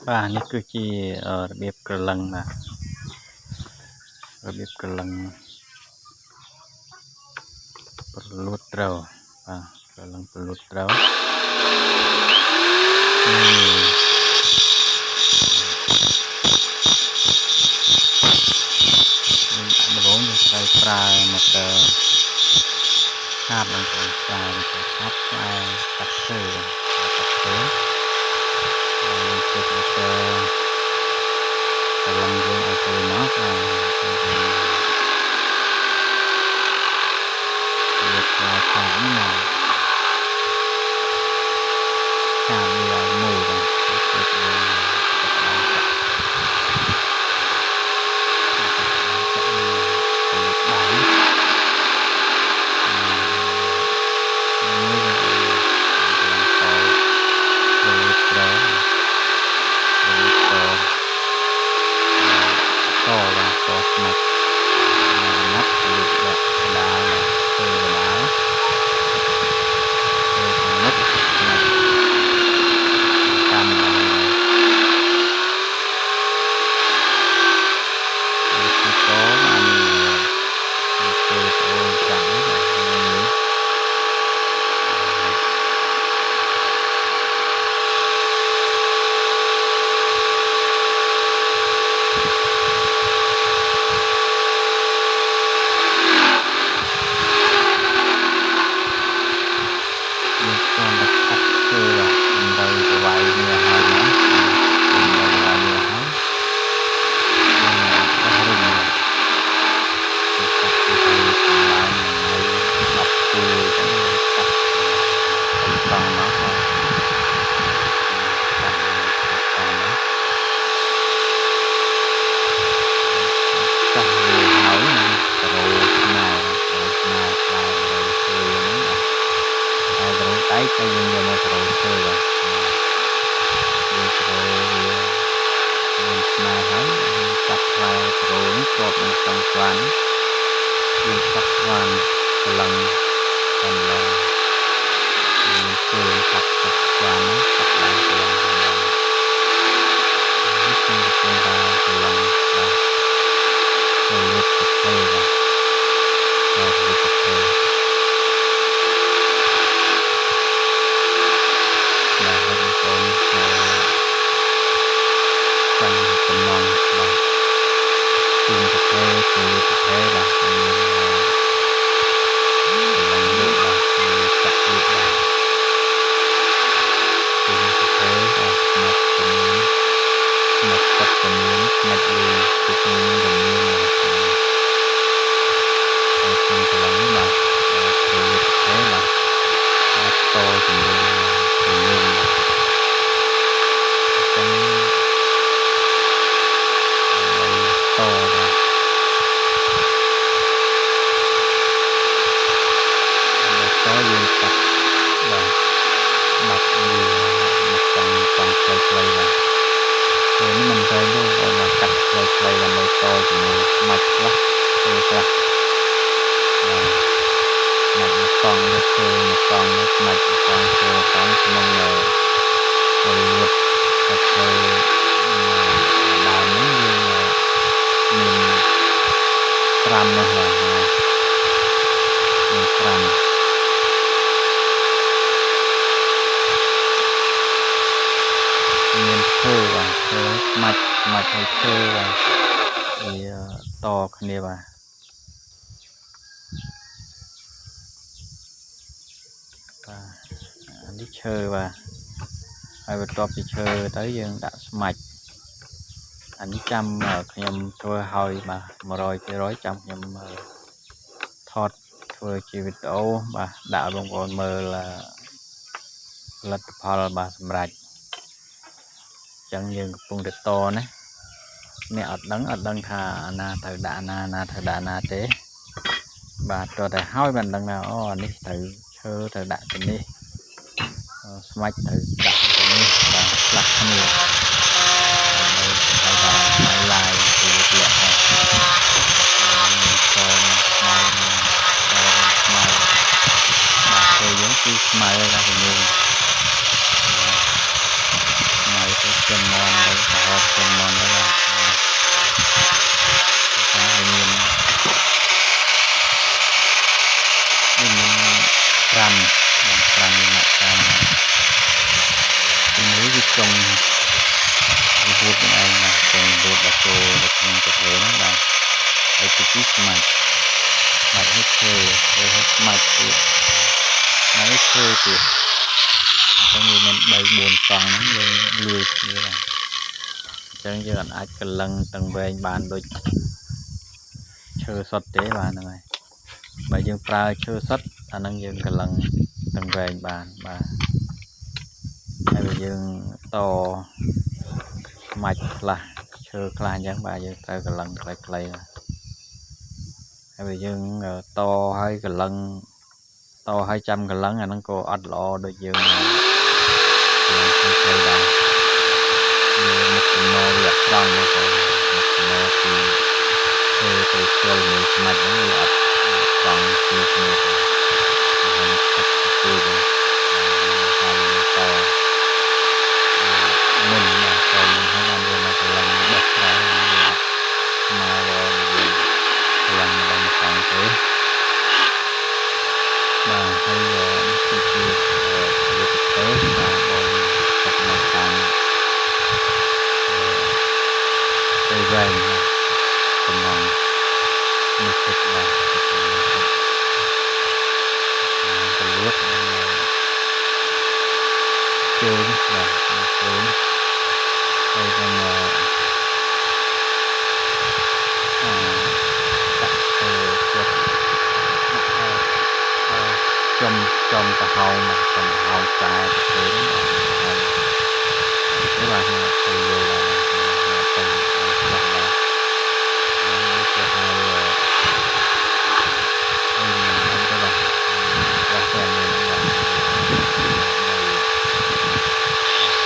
Vàនេះគឺជារបៀបក្រឡឹងបាទរបៀបក្រឡឹងប្រលួតត្រូវបាទក្រឡឹងប្រលួតត្រូវដំបូងយើងត្រូវប្រើមកខាបនឹងប្រើខាបស្អែកាត់ឈើកាត់ឈើហើយទៅក្រឡឹងយើងឲ្យទៅមកយកខាបនេះមកខាបនេះឲ្យមួយបាទទៅយើងយកមកប្រោធ្វើបាទយើងប្រោវាស្មើហើយកាត់ខ្វែប្រោនេះគ្របនឹងក្នុងស្វានយើងកាត់ស្វានកម្លាំងកម្លាំងយើងធ្វើកាត់ស្វានកាត់ឡើងកម្លាំងនេះគឺកម្លាំងបាទទៅលើកទៅបាទទៅលើកទៅចំណងបាទជាប្រភេទជាប្រភេទបាទឡើងលើបាទចាក់លើបាទជាប្រភេទបាទមកកាត់ចំនួនមកលើពីចំនួនចំនួនហើយក្នុងកន្លងបាទជាប្រភេទបាទតចំនួនចំនួនយើងកាត់បាទបាត់មកចង់ខ្លីៗបាទពេលនេះមិនត្រូវទេឲ្យមកកាត់ខ្លីៗដើម្បីតជាមួយស្មាច់ខ្លះពេលខ្លះបាទមកកង់លើធ្វើមកកង់លើស្មាច់កង់ធ្វើកង់ក្នុងពលលួតតែធ្វើដើមនេះយើងមាន5នោះបាទមាន5មានឈើបាទឈើស្មាច់ហើយឈើបាទវាតគ្នាបាទអានេះឈើបាទហើយបន្ទាប់ពីឈើទៅយើងដាក់ស្មាច់អានេះចាំខ្ញុំធ្វើឲ្យបាទ 100% ចាំខ្ញុំថតធ្វើជាវីដេអូបាទដាក់បងប្អូនមើលផលិតផលបាទសម្រាប់ចឹងយើងកំពុងតែតណាអ្នកអត់ដឹងថាណាត្រូវដាក់ណាត្រូវដាក់ណាទេបាទតតែហើយមិនដឹងថាអូអានេះត្រូវឈើត្រូវដាក់ទៅនេះស្មាច់ត្រូវដាក់ទៅនេះបាទខ្លះគ្នាហើយឡាយទៅលាក់ហើយបាទពេលយើងគឺស្មើដល់ជំនួសស្មើទៅចំនួន เป็นมอนได้แล้วนี่มันรำนี่หนักการทีนี้คือตรงรูปยังไงนะตรงรูปแบบโตแบบนี้จะเห็นนะไอ้ที่สมัยให้เธอให้สมัยที่ให้เธอที่ต้องมีมันใบบุญฟังยังลุยนี่แหละจังยังอาจกำลังตั้งแรงบานโดยเชื่อสดเด้บานอะไรใบยังปลาเชื่อสดอันนั้นยังกำลังตั้งแรงบานให้ใบยังต่อมัดละเชื่อคลานยังใบยังเตากำลังไกลๆนะให้ใบยังต่อให้กำลังต่อให้จำกำลังอันนั้นก็อัดล้อโดยยังใช้ได้một mô đẹp răng nó có một mô thì tôi chơi người mặt nó đẹp răng thì người mình thật sự là hành to mình là còn mình hay làm gì mà làm đẹp ra mà rồi làm bằng sáng thế mà hay thì việc thực tế mà còn thật là sáng cây vàng phần lòng một thịt là phần lướt trơn là trơn đây còn đặt trong cả hồng mà còn hồng trái thế thế là thầy rồi là trong là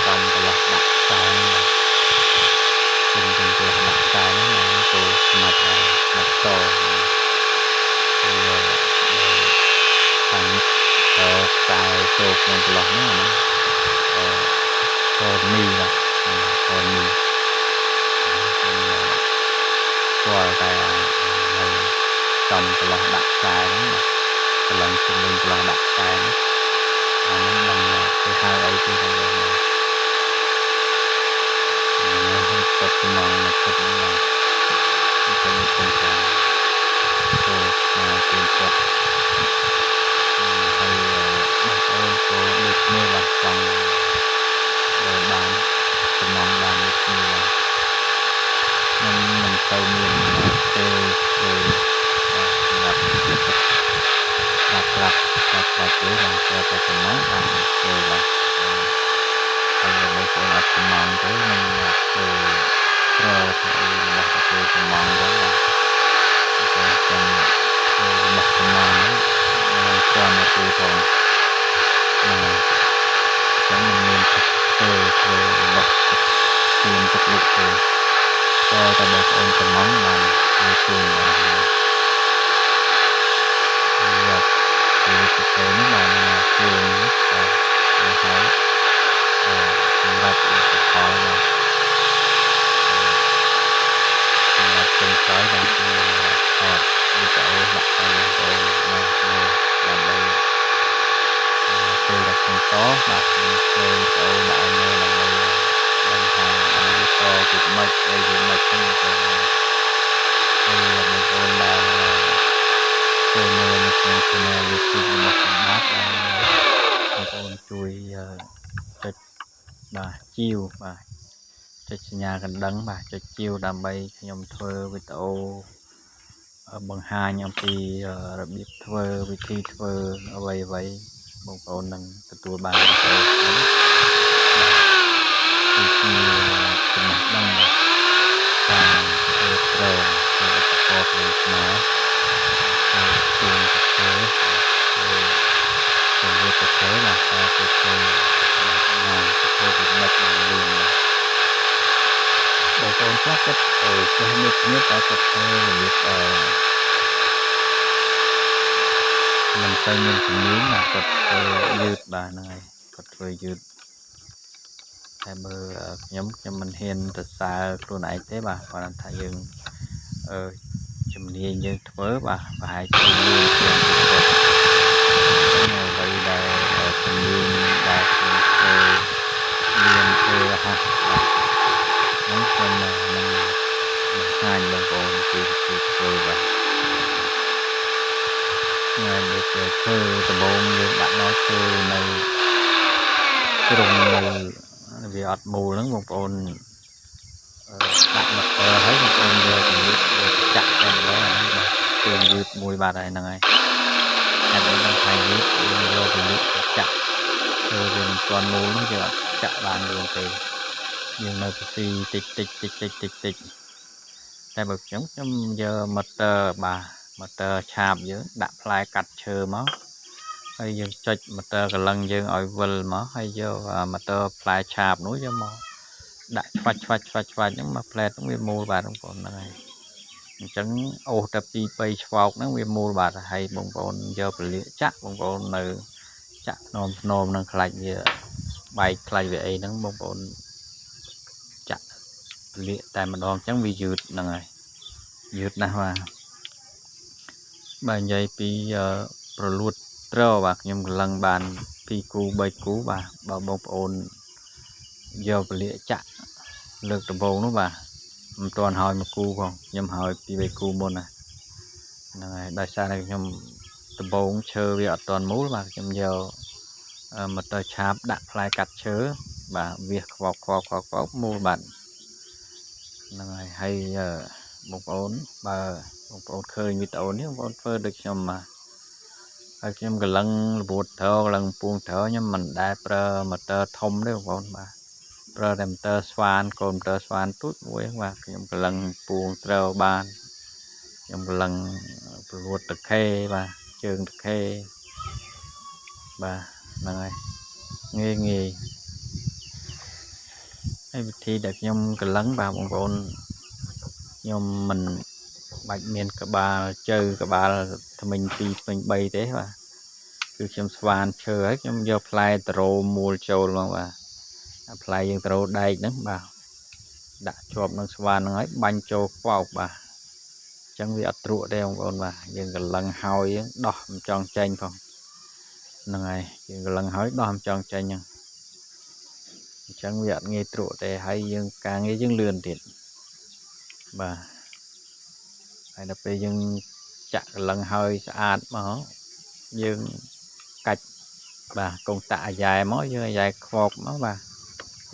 trong cái lọc đặt sai từng cái lọc đặt sai nó là từ mặt to thành sai từ cái lọc nó còn mì là còn mì qua cái này trong cái lọc đặt sai đó mà cái lần xung quanh cái lọc đặt sai nó bằng cái hai ấy trên cái này cột mỏng là cột là cái con cá cột là tiền cột hay có được mê là trong bán cột mỏng bán được như là nên mình cầu miền tê rồi gặp thế là cho cái món là rồi là hay là mấy cái là cột mỏng thế nên là rồi là cái cột mỏng đó là cái bậc cột mỏng ấy cho một cái thùng chẳng mình rồi bậc tiền thực lực rồi cho ta bậc ôn cột mỏng là người tiền là thì thực tế nó là tiền và thấy gặp khó là từng cái đang hẹp đi chỗ đặt tay rồi làm đây từ đặt con tó đặt từ chỗ đại nơi làm đây làm hàng ăn đi to thì mệt đây thì mệt không có đây là một con đang từ nơi một con này đi tìm một con bát một con chui chật bà chiêu bà cho nhà gần đắng bà cho chiêu đam bay nhom thơ với tổ bằng hai nhom thì biết thơ với thi thơ ở vậy vậy một con năng tụi bà thì mặt đăng và rồi có cái má tiền thực tế tiền thực tế là ta cái thơ bị mất liền bộ con khác cách cái nước đã tập việc mình xây nên cái miếng là cột dượt bà này cột dượt តែមើលខ្ញុំមិនហ៊ានទៅសើខ្លួនឯងទេបាទគាត់ថាយើងជំនាញយើងធ្វើបាទប្រហែលជាលឿនជាងគេគាត់អ្វីដែលជំនាញដែលខ្ញុំធ្វើលឿនធ្វើរហ័សបាទហ្នឹងខ្ញុំនឹងបង្ហាញបងប្អូនពីធ្វើបាទថ្ងៃនេះគឺធ្វើដំបូងយើងដាក់មកធ្វើនៅជ្រុងនៅវាអត់មូលហ្នឹងបងប្អូនដាក់មកហើយបងប្អូនយកទៅចាក់តែម្ដងហ្នឹងបាទគឺយឺតមួយបាទហើយហ្នឹងហើយតែដល់ថ្ងៃនេះយើងយកទៅចាក់ធ្វើវាមិនទាន់មូលហ្នឹងយើងអត់ចាក់បានលឿនទេយើងនៅទៅស៊ីតិចតែបើខ្ញុំយកម៉ូទ័របាទម៉ូទ័រឆាបយើងដាក់ផ្លែកាត់ឈើមកហើយយើងចុចម៉ូទ័រកលឹងយើងឲ្យវិលមកហើយយកម៉ូទ័រផ្លែឆាបនោះយកមកដាក់ឆ្វាច់ហ្នឹងមកផ្លែតហ្នឹងវាមូលបាទបងប្អូនហ្នឹងហើយអញ្ចឹងអូសតែពី3ឆ្វោកហ្នឹងវាមូលបាទហើយបងប្អូនយកពលាកចាក់បងប្អូននៅចាក់ភ្នំហ្នឹងខ្លាច់វាបែកខ្លាច់វាអីហ្នឹងបងប្អូនចាក់ពលាកតែម្ដងអញ្ចឹងវាយឺតហ្នឹងហើយយឺតណាស់បាទនិយាយពីប្រលួតត្របាទខ្ញុំកលឹងបាន2គូ3គូបាទបើបងប្អូនយកពលាកចាក់លើកដំបូងនោះបាទមិនទាន់ហើយ1គូផងខ្ញុំហើយ2 3គូមុនណាហ្នឹងហើយដោយសារតែខ្ញុំដំបូងឈើវាអត់ទាន់មូលបាទខ្ញុំយកម៉ូទ័រឆាបដាក់ផ្លែកាត់ឈើបាទវាខ្វក់មូលបាទហ្នឹងហើយបងប្អូនបើបងប្អូនឃើញវីដេអូនេះបងប្អូនធ្វើដូចខ្ញុំបាទហើយខ្ញុំកលឹងរបួតត្រកលឹងពួងត្រខ្ញុំមិនដែលប្រើម៉ូទ័រធំទេបងប្អូនបាទប្រើតែម៉ូទ័រស្វានកូនម៉ូទ័រស្វានទូចមួយបាទខ្ញុំកលឹងពួងត្របានខ្ញុំកលឹងប្រលួតតខេបាទជើងតខេបាទហ្នឹងហើយងាយហើយវិធីដែលខ្ញុំកលឹងបាទបងប្អូនខ្ញុំមិនបាច់មានក្បាលជើក្បាលថ្មិញ2ថ្មិញ3ទេបាទគឺខ្ញុំស្វានឈើហើយខ្ញុំយកផ្លែតារោមូលចូលមកបាទផ្លែយើងតារោដែកហ្នឹងបាទដាក់ជាប់នឹងស្វានហ្នឹងហើយបាញ់ចូលខ្វោកបាទអញ្ចឹងវាអត់ទ្រក់ទេបងប្អូនបាទយើងកលឹងហើយដោះមិនចង់ចេញផងហ្នឹងហើយយើងកលឹងហើយដោះមិនចង់ចេញហ្នឹងអញ្ចឹងវាអត់ងាយទ្រក់ទេហើយយើងការងារយើងលឿនទៀតបាទហើយដល់ពេលយើងចាក់កលឹងហើយស្អាតមកយើងកាច់បាទកងតាក់អាយ៉ែមកយើងអាយ៉ែខ្វោកមកបាទ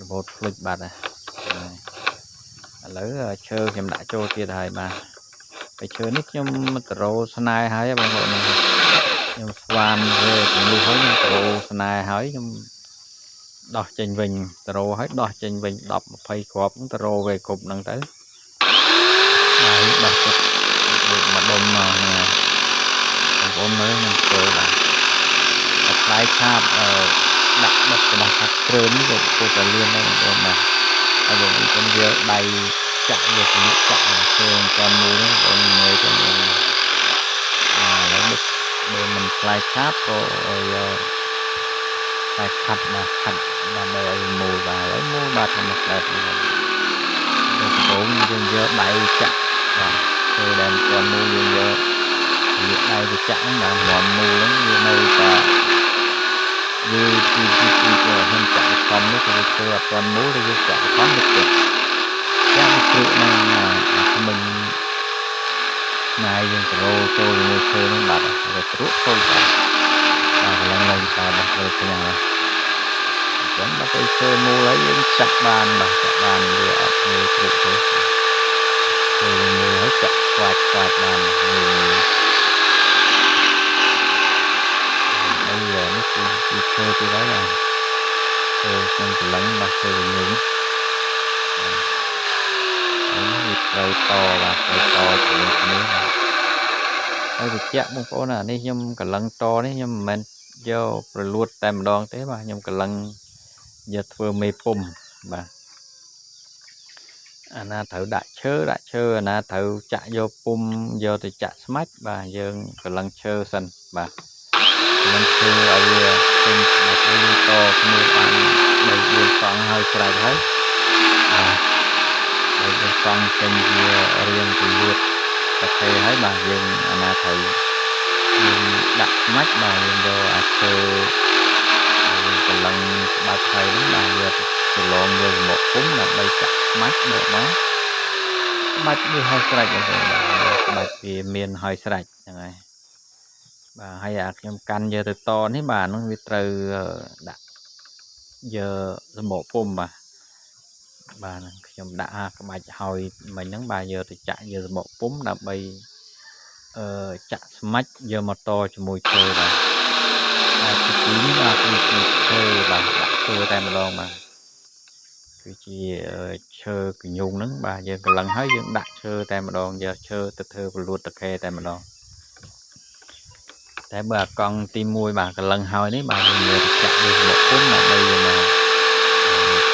របូតភ្លេចបាត់ហើយឥឡូវឈើខ្ញុំដាក់ចូលទៀតហើយបាទហើយឈើនេះខ្ញុំតារោស្នេហ៍ហើយបងប្អូនខ្ញុំស្វានលើជំនួសហើយខ្ញុំតារោស្នេហ៍ហើយខ្ញុំដោះចេញវិញតារោហើយដោះចេញវិញ10 20គ្រាប់តារោវាគ្រប់ហ្នឹងទៅហើយដោះទឹកមកដុំមកបងប្អូនមើលខ្ញុំធ្វើបាទផ្លែឆាបដាក់ដុតរបស់ខាត់គ្រើមនេះក៏ពុតតែលឿនដែរបងប្អូនបាទហើយបងប្អូនយកដៃចាក់យកជំនិកចាក់ឃើញតាមមូលហ្នឹងបងមើលទៅឥឡូវបើមិនផ្លែឆាបក៏យកតែខាត់ដើម្បីឲ្យមូលបាទហើយមូលបាទធម្មតាបងប្អូនយើងយកដៃចាក់បាទធ្វើដែលមិនទាន់មូលយើងយកដៃទៅចាក់ហ្នឹងបាទមមូលហ្នឹងវានៅតែយើងពីខ្ញុំចាក់ខំនេះគឺធ្វើអត់ទាន់មូលឬយើងចាក់ខំទៅចាក់ជ្រុកហ្នឹងmình nàyយើងទៅចូលជាមួយឈើហ្នឹងបាទវាជ្រុកចូលបាទកន្លងឡើងតែបាទលើទាំងហ្នឹងអញ្ចឹងដល់ពេលឈើមូលហើយយើងចាក់បានបាទចាក់បានវាអត់មានជ្រុកទេចូលមួយហើយចាក់ស្វាច់បានហើយនេះគឺឈើទីហើយខ្ញុំកន្លងបាទឈើវិញត្រូវតបាទត្រូវតជាមួយគ្នាហើយបញ្ជាក់បងប្អូនអានេះខ្ញុំកលឹងតនេះខ្ញុំមិនមែនយកប្រលួតតែម្ដងទេបាទខ្ញុំកលឹងយកធ្វើមេពុំបាទអាណាត្រូវដាក់ឈើអាណាត្រូវចាក់យកពុំយកទៅចាក់ស្មាច់បាទយើងកលឹងឈើសិនបាទកលឹងឈើឲ្យវា ពេញមកទៅយើងតគ្នាបាន3 4សង់ហើយស្រេចហើយ3 4សង់ចេញជារៀងពីលួតប្រភេទហើយបាទយើងអាណាត្រូវយើងដាក់ស្មាច់បាទយើងយកអាឈើកម្លាំងក្បាច់ហើយហ្នឹងបាទយកទៅឡងយកមកពុំដើម្បីចាក់ស្មាច់ដកមកក្បាច់វាហើយស្រេចបងប្អូនបាទក្បាច់វាមានហើយស្រេចហ្នឹងហើយបាទហើយអាខ្ញុំកាន់យកទៅតនេះបាទហ្នឹងវាត្រូវដាក់យកសម្បកពុំបាទខ្ញុំដាក់អាក្បាច់ហើយមិញហ្នឹងបាទយកទៅចាក់យកសម្បកពុំដើម្បីចាក់ស្មាច់យកមកតជាមួយឈើបាទហើយទីនេះបាទគឺជាឈើបាទដាក់ឈើតែម្ដងបាទគឺជាឈើកញ្ញុងហ្នឹងបាទយើងកន្លងហើយយើងដាក់ឈើតែម្ដងយកឈើទៅធ្វើពលួតតខេតែម្ដងតែបើអាកង់ទី1បាទកន្លងហើយនេះបាទយើងយកទៅចាក់យកមកពុំដើម្បីយកមក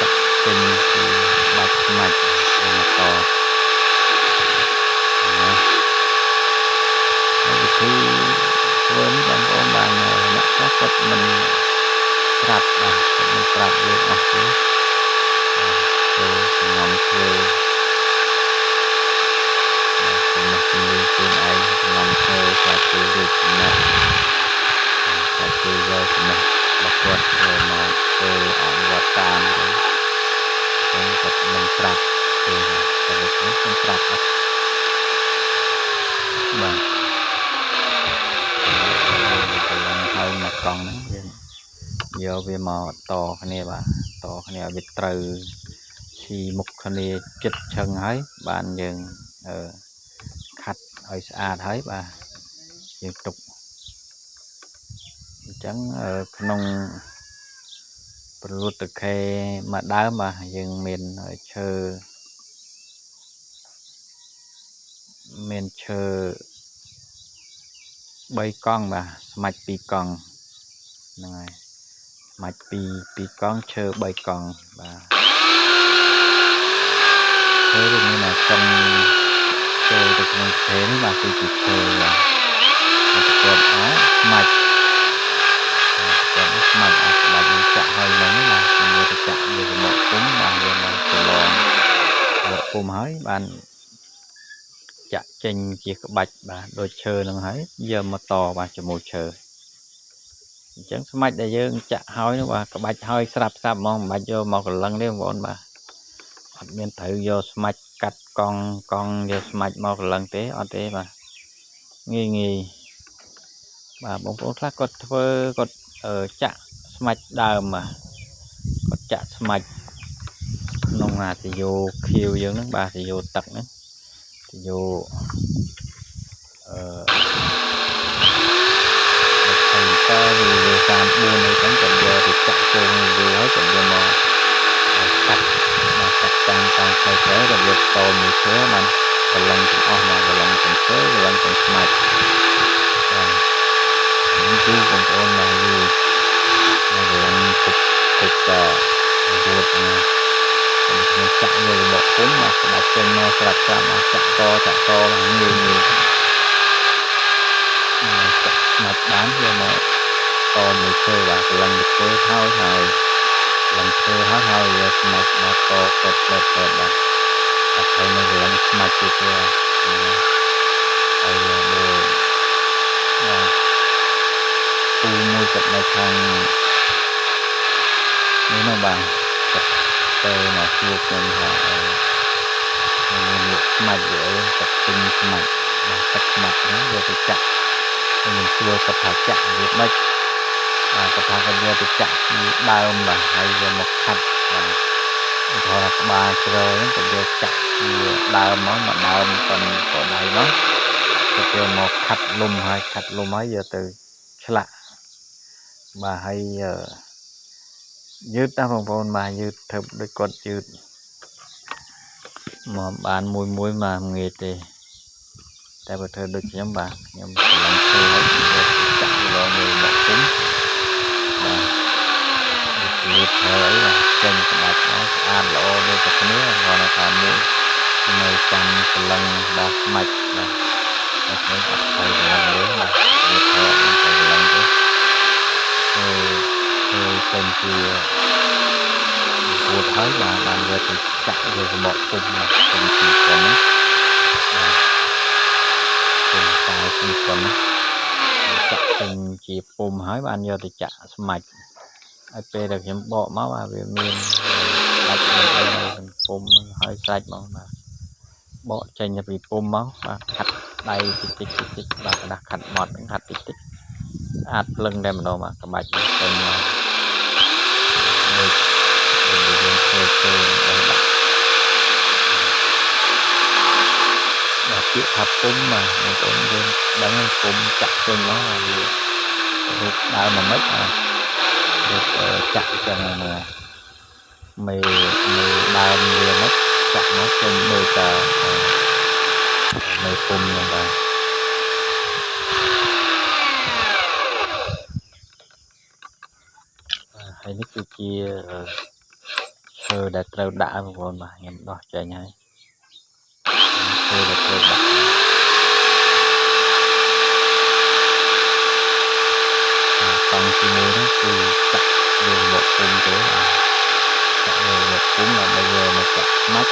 ចាក់ពេញពីបាច់ស្មាច់មកតវិធីធ្វើនេះបងប្អូនបានអ្នកខ្លះគាត់មិនប្រាប់បាទគាត់មិនប្រាប់យើងអស់ទេសំងំធ្វើចំណុចនេះខ្លួនឯងសំងំធ្វើតែធ្វើវាចំណុចតែធ្វើយកចំណុចរបស់គាត់ធ្វើមកធ្វើអនុវត្តតាមទៅគាត់មិនប្រាប់ទេតែនេះខ្ញុំប្រាប់អត់បាទហើយមកកង់ហ្នឹងយើងយកវាមកតគ្នាបាទតគ្នាឲ្យវាត្រូវស៊ីមុខគ្នាចិត្តឆឹងហើយបានយើងខាត់ឲ្យស្អាតហើយបាទយើងទុកអញ្ចឹងក្នុងពលួតតខេមួយដើមបាទយើងមានឈើ3កង់បាទស្មាច់2កង់ហ្នឹងហើយស្មាច់2កង់ឈើ3កង់បាទឈើវាមានចុងចូលទៅក្នុងឈើនេះបាទគឺជាឈើបាទប្រកបស្មាច់ស្មាច់អាក្បាច់នឹងចាក់ហើយហ្នឹងបាទខ្ញុំយកទៅចាក់យកមកពុំបាទយកមកច្រឡងយកពុំហើយបានចាក់ចេញជាក្បាច់បាទដូចឈើហ្នឹងហើយយកមកតបាទជាមួយឈើអញ្ចឹងស្មាច់ដែលយើងចាក់ហើយនោះបាទក្បាច់ហើយស្រាប់ហ្មងមិនបាច់យកមកកលឹងទេបងប្អូនបាទអត់មានត្រូវយកស្មាច់កាត់កង់យកស្មាច់មកកលឹងទេអត់ទេបាទងាយបាទបងប្អូនខ្លះគាត់ធ្វើគាត់ចាក់ស្មាច់ដើមបាទគាត់ចាក់ស្មាច់ក្នុងអាទយោខៀវយើងហ្នឹងបាទទយោទឹកហ្នឹងទយោ24អីចឹងគាត់យកទៅចាក់ចូលយូរហើយគាត់យកមកកាត់តាំងខ្លីៗគាត់យកតមួយឈើបានកលឹងទាំងអស់មកកលឹងទាំងឈើកលឹងទាំងស្មាច់បាទនេះគឺបងប្អូនមកយូរមកកលឹងទុករួតណាខ្ញុំចាក់យកមកពុំមកស្ដាច់ចេញមកស្រាប់មកចាក់តងាយចាក់ស្មាច់បានយកមកតមួយឈើបាទកលឹងឈើហើយកលឹងឈើហើយយកស្មាច់មកតគាត់បាទអត់ហើយនៅកលឹងស្មាច់ទៀតទេហើយពូមួយគាត់នៅខាងនេះនោះបាទគាត់ទៅមកជួបខ្ញុំថាមានលក់ស្មាច់វាគាត់ទិញស្មាច់បាទទឹកស្មាច់ហ្នឹងយកទៅចាក់ខ្ញុំសួរគាត់ថាចាក់វាមិនគាត់ថាគាត់យកទៅចាក់ពីដើមបាទហើយយកមកខាត់បាទឧទាហរណ៍ក្បាលជ្រៅហ្នឹងគាត់យកចាក់ពីដើមមកដើមប៉ុនក៏ដៃមកគាត់យកមកខាត់លុំហើយយកទៅឆ្លាក់បាទហើយយឺតណាបងប្អូនបាទយឺតធ្វើដូចគាត់យឺតមកបានមួយមកងាយទេតែបើធ្វើដូចខ្ញុំបាទខ្ញុំកន្លងធ្វើហើយយកចាក់ឡងលើមកពុំបាទលៀបហើយបាទចេញក្បាច់មកស្អាតល្អដូចតែគ្នាគាត់ថាមួយនៅចាំកន្លងដល់ស្មាច់បាទតែខ្ញុំអត់ទៅកន្លងទេបាទលៀបហើយអត់ទៅកន្លងទេ เป็นที่ปวดท้ายบางเลยจับเลยบอกปุ่มเป็นสีขนเป็นสายสีขนจับเป็นจีบปุ่มหายบางเลยจับสมัยไอเปย์เด็กยังบอกมาว่าเวียนเมียนลัดเป็นปุ่มหายใส่มาบอกใจจะbịปุ่มmáu và khạch đầy tích và đặt khạch mọt những khạch tích ạt lưng đem đồ mà các bạnเป็นchiếc hộp cung mà mình cũng đang cung chặt chân nó được đau mà mất được chặt chân mà mì đau mì mất chặt nó chân mì tờ mì cung như vậy hay nước kia sơ đã trâu đã vào mà nhầm đỏ chạy nhai sơ đã trâu đã còn khi mua đó thì chặt về một cung chỗ chặt về một cung là bây giờ mà chặt mắt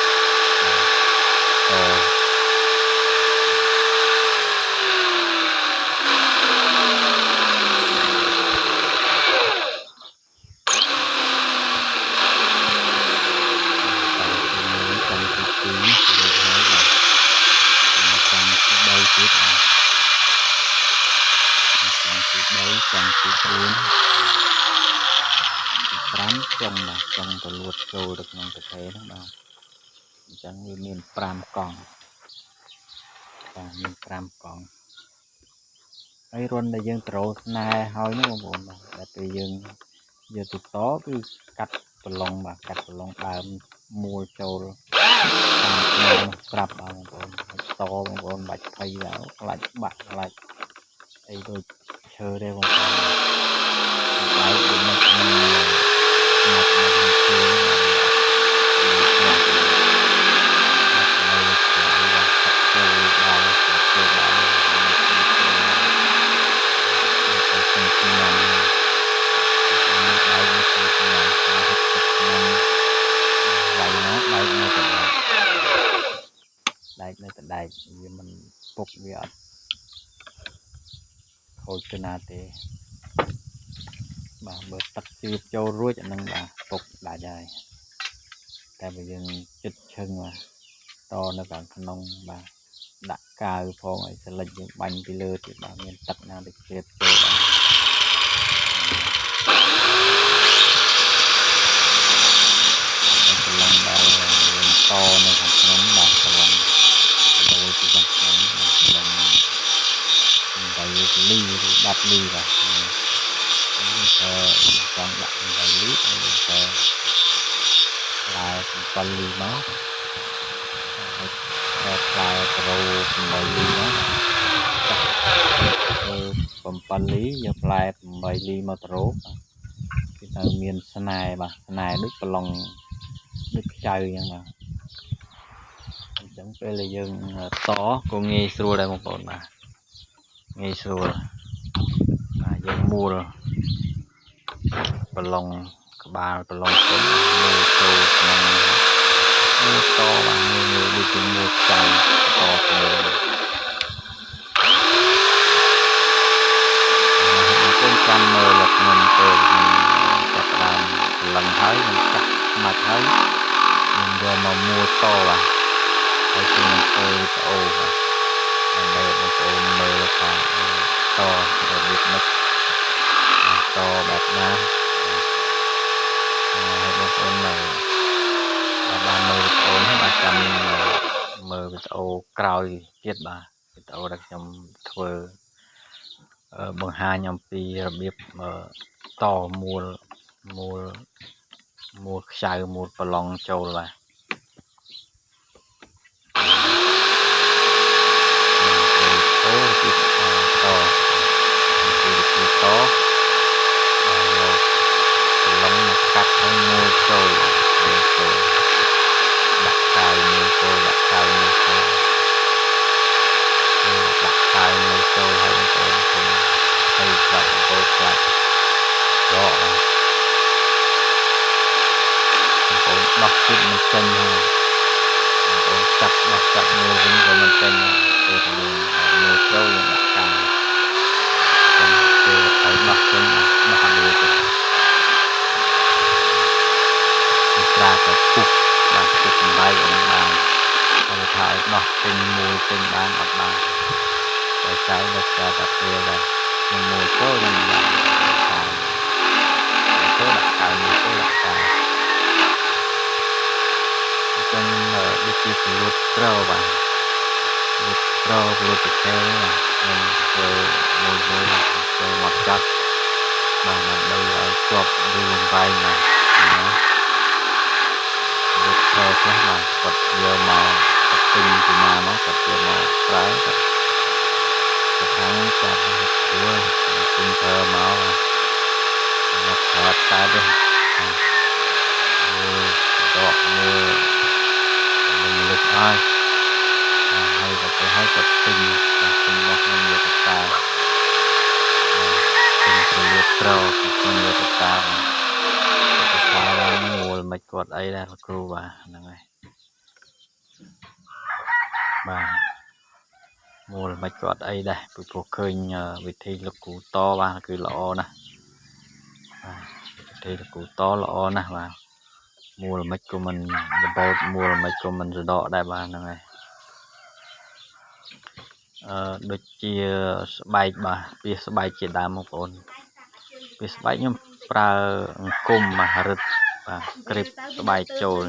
trong cái cuốn trắng trong từ luộc trâu được trong cái thế đó mà chẳng như miền pram còn và miền pram còn ấy luôn là dân trâu này hơi nó còn buồn mà tại vì dân giờ tụt tó cứ cắt bờ lông đào mua trâu prap bằng to bằng bạch thay lão lại bạc lại đây tôi chơi đây bằng cái đây vì mình phục việc thôi cho na thì bà bớt tắt chụp châu ruồi cho nên bà phục đã dài tại bây giờ chích chân mà to nó còn khăn nông bà đã cao phong ấy sẽ lệch những bánh đi lơ thì bà miền tắt nào được chết châu lòng bà to nó còn nóng bà lòng đôi thì còn nóng vậy ly đặt ly vào con đặt vài lít là con ly máu là rồi mày ly nó con lý giờ lại mày ly mà trố cái thằng miền này mà này đức lòng đức chơi nhưng mà chẳng phải là dân to con nghe xua đây một con mà nghe xua dân mua rồi lòng bà lòng sống mua trâu mua to bằng người đi tìm mua chồng to con trăm mơ lật mình từ chặt làm lần thấy mình cắt mặt thấy mình giờ mà mua to và hay khi mình tôi ô và đây một cái mơ to để biết mất to bạc na một con này là មើលវីដេអូក្រោយទៀតបាទវីដេអូដែលខ្ញុំធ្វើបង្ហាញអំពីរបៀបតមូលខ្ចៅមូលប្រឡងចូលបាទអូទីតប្រឡងមកកាត់ឲ្យមូលចូលដាក់កាយមូលចូលដាក់កាយមូលចូលដាក់កាយមូលចូលហើយបងប្អូនខ្ញុំឲ្យប្រាប់បងប្អូនខ្លះរក ចេញហើយបងចាប់មកចាប់មើលវិញក៏មិនចេញពេលទៅយើងមើលចូលយើងដាក់ការចឹងពេលទៅដោះចេញដោះអត់រួចទេត្រាទៅពុះបានពុះសំដៅហ្នឹងបានហើយថាឲ្យដោះចេញមួយចេញបានអត់បានតែចៅដល់តែពេលដែរខ្ញុំមួយចូលខ្ញុំដាក់ការចូលដាក់ការមួយចូលដាក់ការចឹងដូចជាពលុតក្របាទពលុតក្រពលុតកែណាខ្ញុំធ្វើមួយធ្វើមកចាត់បាទដើម្បីឲ្យជាប់យូរវែងណាពលុតក្រខ្លះបាទគាត់យកមកគាត់ទិញពីណាមកគាត់យកមកប្រើគាត់ខាងគាត់ធ្វើទិញប្រើមកប្រើតែទេដកមើលលឹកហើយហើយក៏ទៅឲ្យគាត់ទិញរបស់ខ្ញុំយកទៅតាទិញប្រលៀបក្រខ្ញុំយកទៅតាឡើងមូលមិនគាត់អីដែរលោកគ្រូបាទហ្នឹងហើយបាទមូលមិនគាត់អីដែរពីព្រោះឃើញវិធីលោកគ្រូតបាទគឺល្អណាស់បាទវិធីលោកគ្រូតល្អណាស់បាទមូលមិនក៏មិនរបបមូលមិនក៏មិនសដកដែរបាទហ្នឹងហើយដូចជាស្បែកបាទពីស្បែកជាដើមបងប្អូនពីស្បែកខ្ញុំប្រើអង្គមមករឹតបាទក្រៀបស្បែកចូល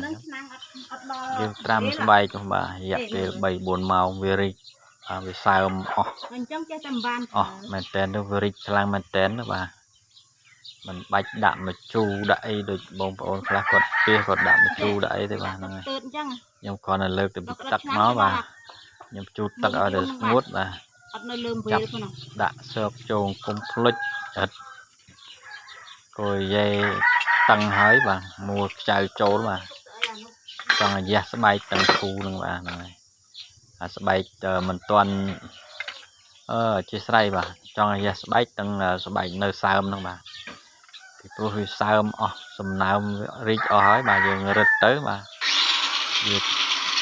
យើងត្រាំស្បែកនោះបាទរយៈពេល 3-4 ម៉ោងវារីកវាសើមអស់អញ្ចឹងចេះតែបានអស់មែនតើទៅវារីកខ្លាំងមែនតើបាទមិនបាច់ដាក់ម្ជូរដាក់អីដូចបងប្អូនខ្លះគាត់ពីគាត់ដាក់ម្ជូរដាក់អីទេបាទហ្នឹងហើយខ្ញុំគ្រាន់តែលើកទៅទឹកមកបាទខ្ញុំជូតទឹកឲ្យតែស្ងួតបាទអត់នៅលើពេលប៉ុណ្ណោះដាក់ស៊ើបចូលកុំភ្លេចអត់គួយយាយតឹងហើយបាទមួលខ្ចៅចូលបាទចង់ឲ្យយ៉ាស្បែកតឹងធូនឹងបាទហ្នឹងហើយអាស្បែកមិនទាន់ជាស្រ័យបាទចង់ឲ្យយ៉ាស្បែកតឹងស្បែកនៅសើមហ្នឹងបាទពីព្រោះវាសើមអស់សំណើមរីកអស់ហើយបាទយើងរឹតទៅបាទវា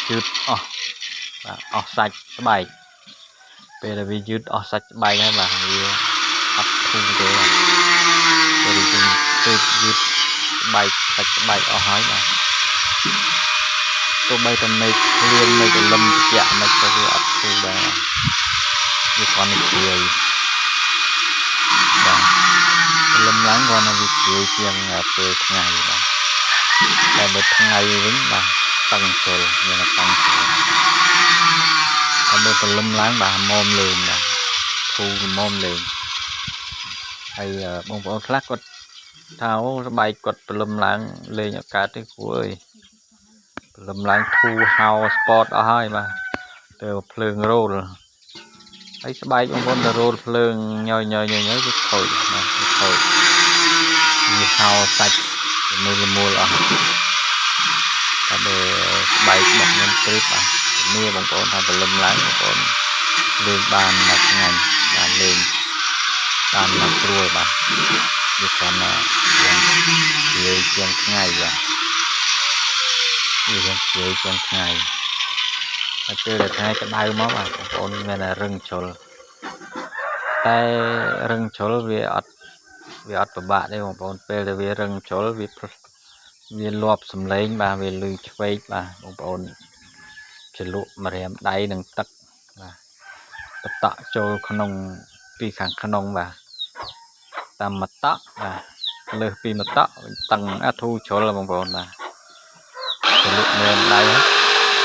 ជឿតអស់បាទអស់សាច់ស្បែកពេលដែលវាយឺតអស់សាច់ស្បែកហើយបាទវាអត់ធូរទេបាទពេលយើងទៅយឺតស្បែកសាច់ស្បែកអស់ហើយបាទទោះបីតែមេឃភ្លៀងមេឃលឹមត្រជាក់មិនក៏វាអត់ធូរដែរវាគ្រាន់តែជ្រាយបាទលឹមឡើងគ្រាន់តែវាជ្រាយជាងពេលថ្ងៃបាទតែបើថ្ងៃវិញបាទតឹងចូលមានតឹងចូលតែបើព្រលឹមឡើងបាទមុំលេងបាទធូរមុំលេងហើយបងប្អូនខ្លះគាត់ថាអូស្បែកគាត់ព្រលឹមឡើងលេងអត់កើតទេគ្រូអើយព្រលឹមឡើងធូរហៅស្ពតអស់ហើយបាទទៅភ្លើងរោលហើយស្បែកបងប្អូនទៅរោលភ្លើងញយវាខូចណាវាខូចវាហៅសាច់មើលលមូលអស់តែបើស្បែករបស់ខ្ញុំព្រីបបាទនេះបងប្អូនថាព្រលឹមឡើងបងប្អូនលេងបានឆ្ងាញ់បានលេងបានស្រួលបាទវាគ្រាន់តែយ៉ាងជ្រាយជាងថ្ងៃបាទវាយ៉ាងជ្រាយជាងថ្ងៃហើយពេលដែលថ្ងៃក្តៅមកបាទបងប្អូនមានតែរឹងជ្រុលតែរឹងជ្រុលវាអត់ពិបាកទេបងប្អូនពេលដែលវារឹងជ្រុលវាលាប់សំឡេងបាទវាលឺឆ្វេកបាទបងប្អូនចលក់ម្រាមដៃនឹងទឹកបាទបតក់ចូលក្នុងពីខាងក្នុងបាទតាមមតក់បាទលើសពីមតក់តឹងធូរជ្រុលបងប្អូនបាទចលក់ម្រាមដៃ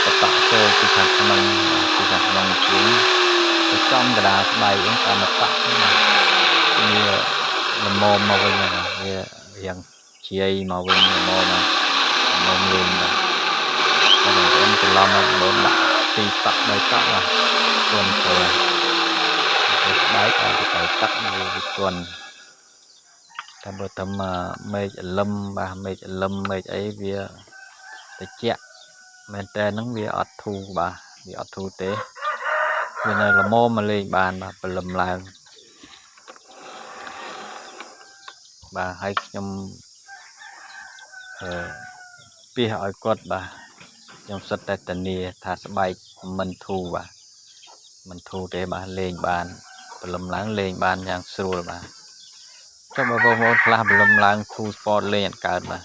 បតក់ចូលពីខាងក្នុងជើងទៅចំកណ្ដាលស្បែកហ្នឹងតាមមតក់បាទវាល្មមមកវិញណាវារៀងជ្រាយមកវិញល្មមលេងបាទហើយបងប្អូនច្រឡំមកបងដាក់ពីតក់ដល់តក់បាទទន់ចូលស្បែកឲ្យទៅទឹកវាទន់តែបើតាមមេឃលឹមបាទមេឃលឹមមេឃអីវាត្រជាក់មែនតើហ្នឹងវាអត់ធូរបាទវាអត់ធូរទេវានៅល្មមមកលេងបានបាទព្រលឹមឡើងបាទហើយខ្ញុំពីឲ្យគាត់បាទ ខ្ញុំសិតតែតានីថាស្បែកមិនធូរបាទមិនធូរទេបាទលេងបានព្រលឹមឡើងលេងបានយ៉ាងស្រួលបាទចុះបងប្អូនខ្លះព្រលឹមឡើងធូរស្ពតលេងអត់កើតបាទ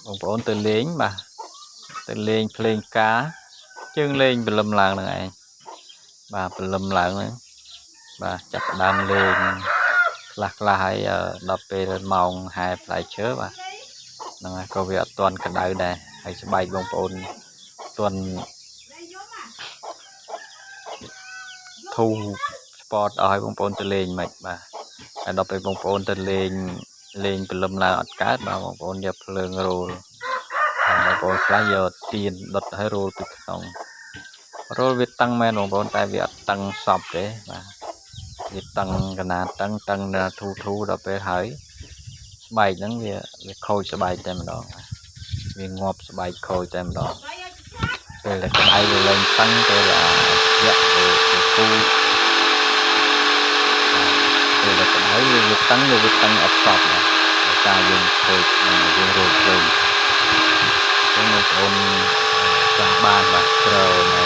បងប្អូនទៅលេងបាទទៅលេងភ្លេងការជើងលេងព្រលឹមឡើងហ្នឹងឯងបាទព្រលឹមឡើងហ្នឹងបាទចាប់ផ្ដើមលេងខ្លះហើយដល់ពេលម៉ោងហែផ្លែឈើបាទហ្នឹងហើយក៏វាអត់ទាន់ក្តៅដែរហើយស្បែកបងប្អូនទាន់ធូរស្ពតអស់ឲ្យបងប្អូនទៅលេងមិនបាទហើយដល់ពេលបងប្អូនទៅលេងព្រលឹមឡើងអត់កើតបាទបងប្អូនយកភ្លើងរោលបងប្អូនខ្លះយកទៀនដុតឲ្យរោលពីក្នុងរោលវាតឹងមែនបងប្អូនតែវាអត់តឹងសពទេបាទវាតឹងកណាតឹងធូរដល់ពេលហើយស្បែកហ្នឹងវាខូចស្បែកតែម្ដងវាងាប់ស្បែកខូចតែម្ដងពេលតែក្តៅវាឡើងតឹងពេលយៈវាគូពេលតែក្តៅវាតឹងអត់សពណាដោយសារយើងខូចយើងរោគវិញចឹងបងប្អូនចង់បានបាទត្រូវល្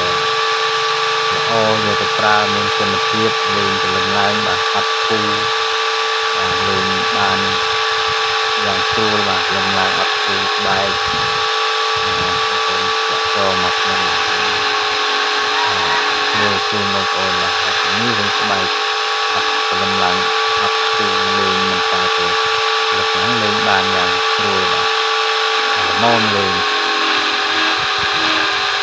អយកទៅប្រើមានគុណភាពលេងព្រលឹមឡើងបាទអត់ធូរបាទលេងបានយ៉ាងស្រួលបាទព្រលឹមឡើងអត់ធូរស្បែកបងប្អូនចាក់ចូលមកក្នុងមើលជូនបងប្អូនបាទនេះវិញស្បែកអត់ព្រលឹមឡើងអត់ធូរលេងមិនកើតទេព្រលឹមឡើងលេងបានយ៉ាងស្រួលបាទល្មមលេង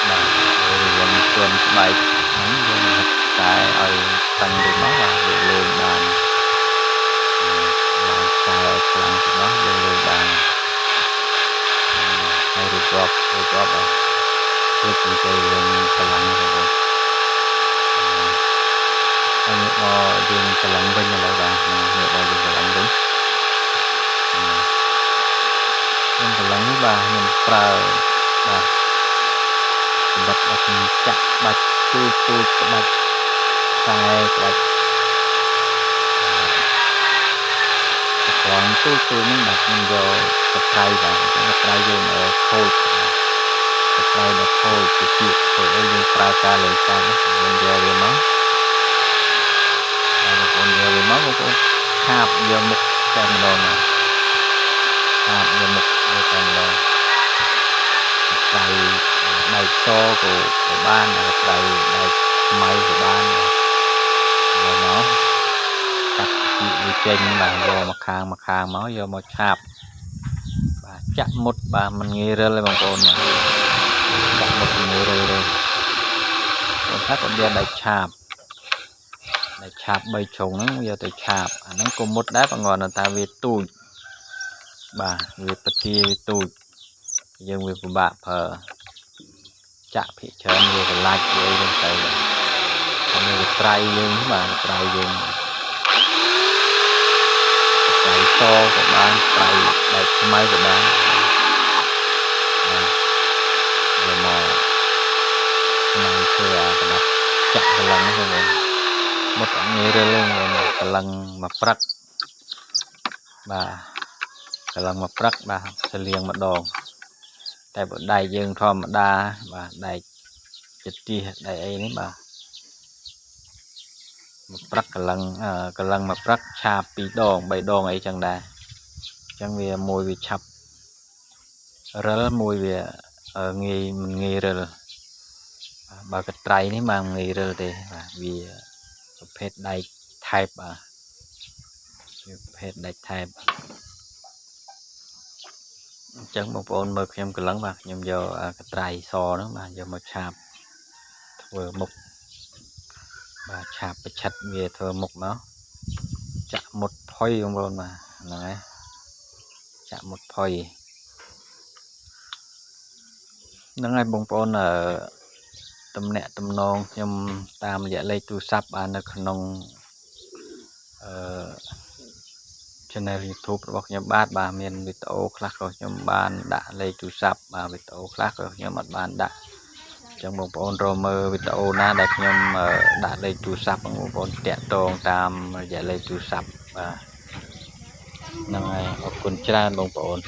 បាទយើងជន់ស្បែកហ្នឹងយើងហិតតែឲ្យតឹងទៅមកបាទយើងលេងបានឡើងតែខ្លាំងទៅមកយើងលេងបានហើយរៀបរាប់បាទព្រឹកពីទៅយើងកម្លាំងទៅបងហើយមកយើងកម្លាំងវិញឥឡូវបាទនេះដល់យើងកម្លាំងវិញខ្ញុំកម្លាំងនេះបាទខ្ញុំប្រើបាទសម្រាប់ឲ្យខ្ញុំចាក់បាច់ទូចក្បាច់ខ្សែក្បាច់cònទូហ្នឹងបាទខ្ញុំយកកត្រៃបាទកត្រៃយើងខូចកត្រៃដល់ខូចទៅទៀតធ្វើឲ្យយើងប្រើការលេងសើចយើងយកវាមកហើយបងប្អូនយកវាមកបងប្អូនឆាបយកមុខតែម្ដងណាឆាបយកមុខតែម្ដងកត្រៃដៃសក៏បានកត្រៃដៃខ្មៅក៏បានយកមកកាត់វាចេញបាទយកមកខាងមកយកមកឆាបបាទចាក់មុតបាទមិនងាយរិលទេបងប្អូនចាក់មុតមិនងាយរិលទេបងថាគាត់យកដៃឆាប3ជ្រុងហ្នឹងយកទៅឆាបអាហ្នឹងក៏មុតដែរបងប្អូនតែវាទូចបាទវាពទាវាទូចយើងវាពិបាកប្រើចាក់ភាគច្រើនវាកលាច់វាអីចឹងទៅហើយវាត្រៃយើងបាទត្រៃយើងត្រៃសក៏បានត្រៃដៃខ្មៅក៏បានយកមកក្នុងធ្វើអាកណ្ដាប់ចាក់កម្លាំងហ្នឹងមុតអត់ងាយរិលទេកម្លាំងមកព្រឹកបាទកម្លាំងមកព្រឹកបាទសលៀងម្ដងតែបើដៃយើងធម្មតាបាទដៃចិត្តដៃអីនេះបាទមកព្រឹកកម្លាំងមកព្រឹកឆាប2ដង3ដងអីចឹងដែរអញ្ចឹងវាមួយវាឆាប់រិលមួយវាងាយមិនងាយរិលបើកត្រៃនេះមកងាយរិលទេបាទវាប្រភេទដែកថែបបាទវាប្រភេទដែកថែបអញ្ចឹងបងប្អូនមើលខ្ញុំកម្លាំងបាទខ្ញុំយកកត្រៃសហ្នឹងបាទយកមកឆាបធ្វើមុខបាទឆាបប្រឆិតវាធ្វើមុខមកចាក់មុតផុយបងប្អូនបាទហ្នឹងហើយចាក់មុតផុយហ្នឹងហើយបងប្អូនតំណាក់តំណងខ្ញុំតាមរយៈលេខទូរស័ព្ទបាននៅក្នុងchannel YouTube របស់ខ្ញុំបាទមានវីដេអូខ្លះក៏ខ្ញុំបានដាក់លេខទូរស័ព្ទបាទវីដេអូខ្លះក៏ខ្ញុំអត់បានដាក់អញ្ចឹងបងប្អូនរកមើលវីដេអូណាដែលខ្ញុំដាក់លេខទូរស័ព្ទបងប្អូនតាក់ទងតាមរយៈលេខទូរស័ព្ទបាទហ្នឹងហើយអរគុណច្រើនបងប្អូន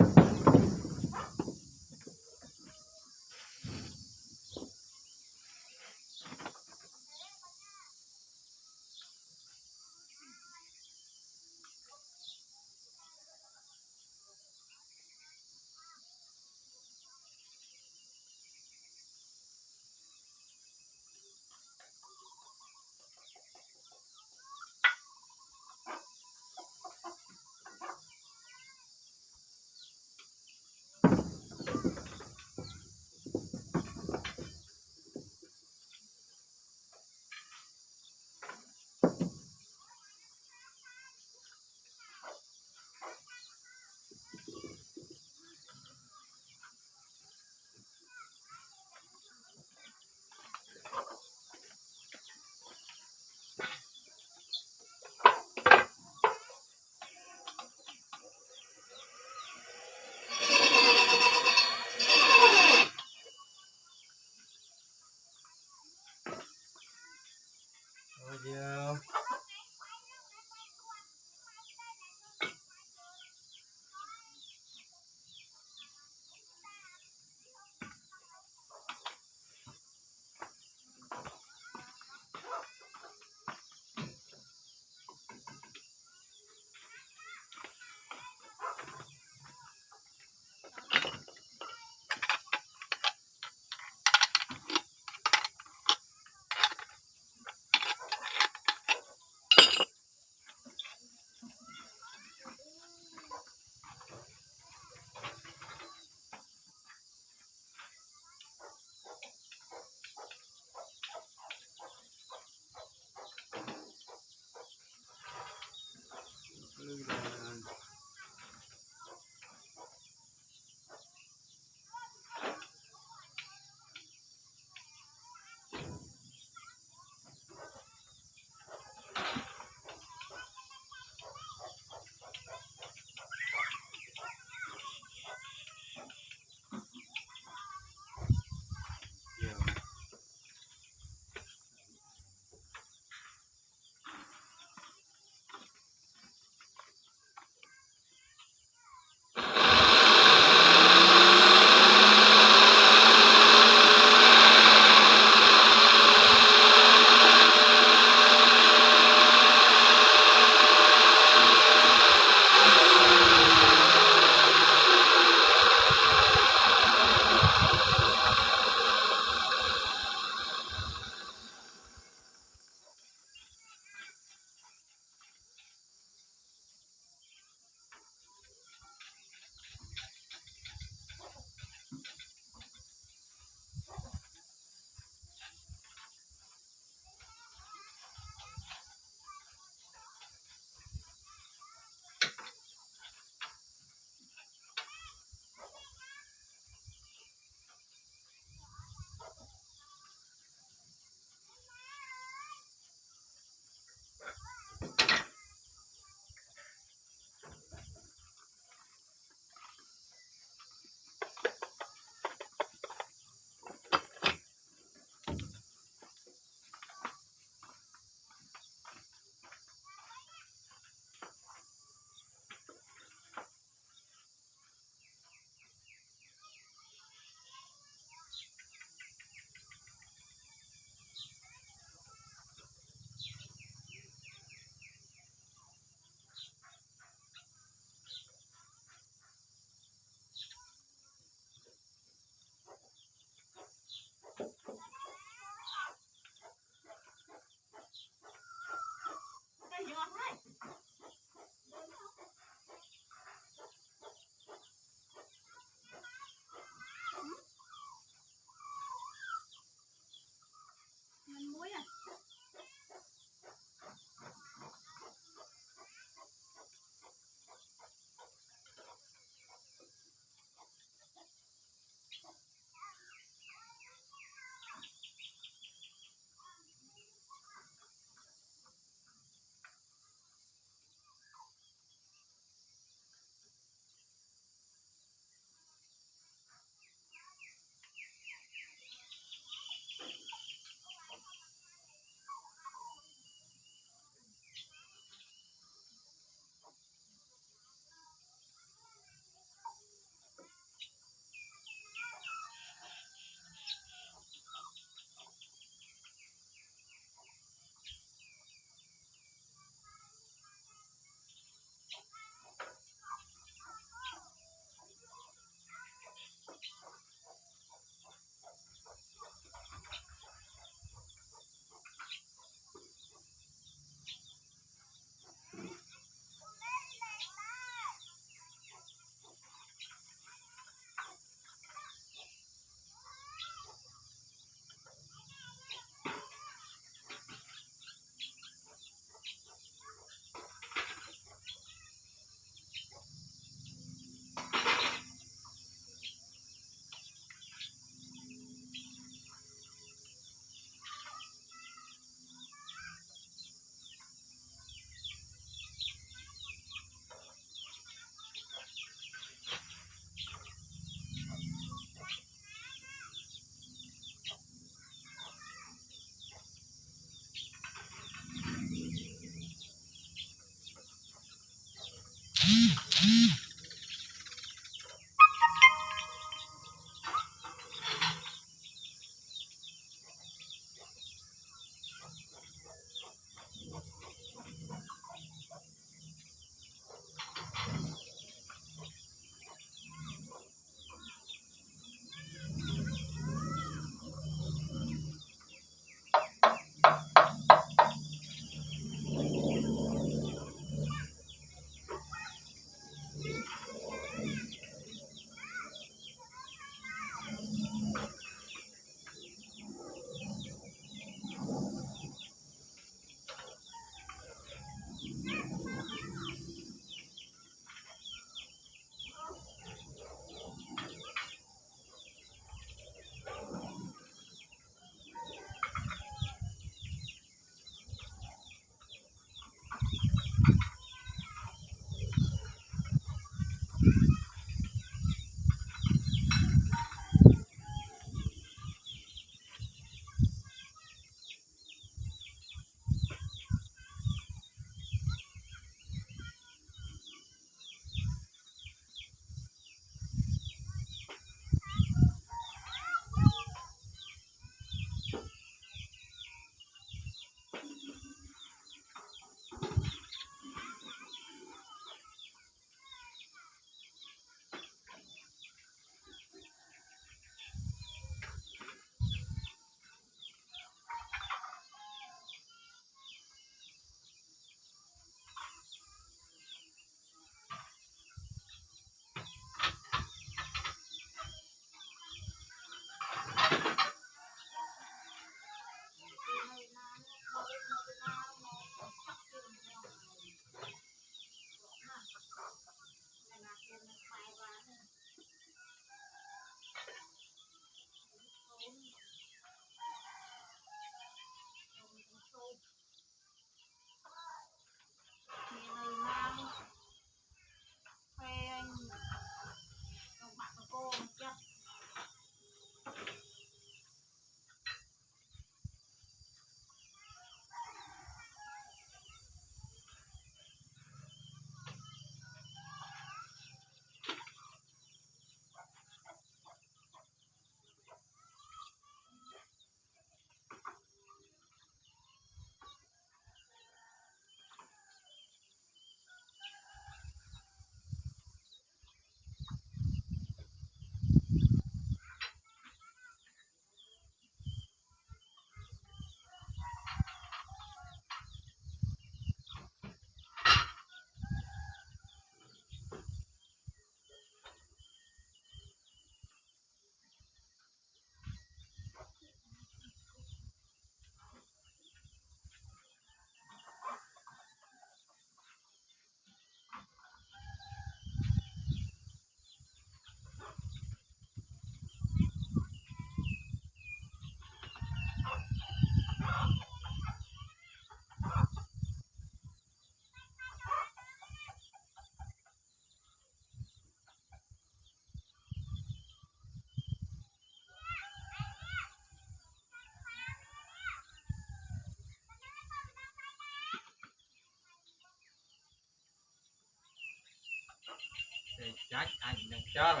chắc anh đang cho